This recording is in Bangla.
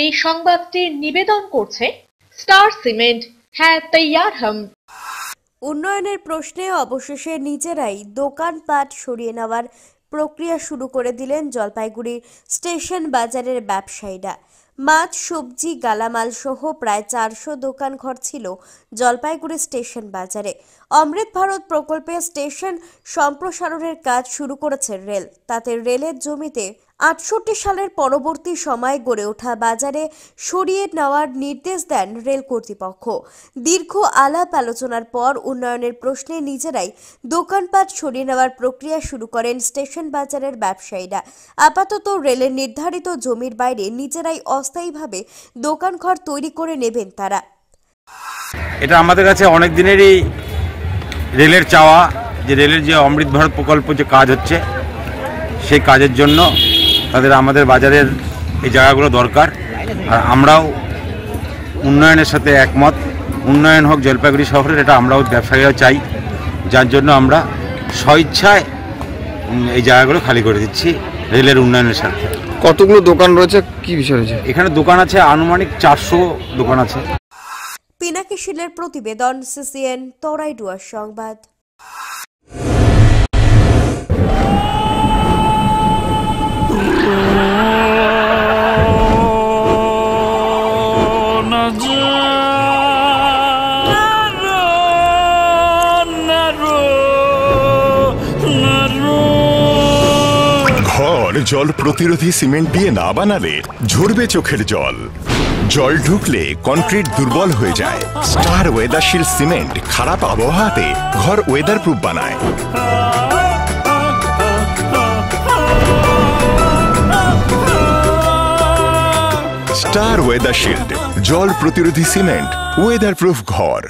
এই সংবাদটি নিবেদন করছে স্টার সিমেন্ট, হ্যাঁ তৈয়ার হাম। উন্নয়নের প্রশ্নে অবশেষে নিজেরাই দোকানপাট সরিয়ে নেওয়ার প্রক্রিয়া শুরু করে দিলেন জলপাইগুড়ির স্টেশন বাজারের ব্যবসায়ীরা। মাছ, সবজি, গালামাল সহ প্রায় 400 দোকান ঘর ছিল জলপাইগুড়ি স্টেশন বাজারে। অমৃত ভারত প্রকল্পে স্টেশন সম্প্রসারণের কাজ শুরু করেছে রেল। তাতে রেলের জমিতে 68 সালের পরবর্তী সময় গড়ে ওঠা বাজারে সরিয়ে নেওয়ার নির্দেশ দেন রেল কর্তৃপক্ষ। দীর্ঘ আলাপ আলোচনার পর উন্নয়নের প্রশ্নে নিজেরাই দোকানপাট সরিয়ে নেওয়ার প্রক্রিয়া শুরু করেন স্টেশন বাজারের ব্যবসায়ীরা। আপাতত রেলের নির্ধারিত জমির বাইরে নিজেরাই অস্থায়ীভাবে দোকানঘর তৈরি করে নেবেন তারা। এটা আমাদের কাছে অনেক দিনেরই রেলের চাওয়া, যে রেলের যে অমৃত ভারত প্রকল্প যে কাজ হচ্ছে সেই কাজের জন্য তাদের আমাদের বাজারের এই জায়গাগুলো দরকার। আর আমরাও উন্নয়নের সাথে একমত, উন্নয়ন হোক জলপাইগুড়ি শহরের, এটা আমরাও ব্যবসায়ীরা চাই। যার জন্য আমরা স্বইচ্ছায় এই জায়গাগুলো খালি করে দিচ্ছি রেলের উন্নয়নের সাথে। কতগুলো দোকান রয়েছে, কি বিষয় রয়েছে? এখানে দোকান আছে আনুমানিক 400 দোকান আছে। পিনাকি শীলের প্রতিবেদন, CCN তরাইডুয়ার সংবাদ। ঘর জল প্রতিরোধী সিমেন্ট দিয়ে না বানালে ঝরবে চোখের জল। জল ঢুকলে কনক্রিট দুর্বল হয়ে যায়। স্টার ওয়েদারশিল্ড সিমেন্ট খারাপ আবহাওয়াতে ঘর ওয়েদার প্রুফ বানায়। স্টার ওয়েদারশিল্ড জল প্রতিরোধী সিমেন্ট, ওয়েদার প্রুফ ঘর।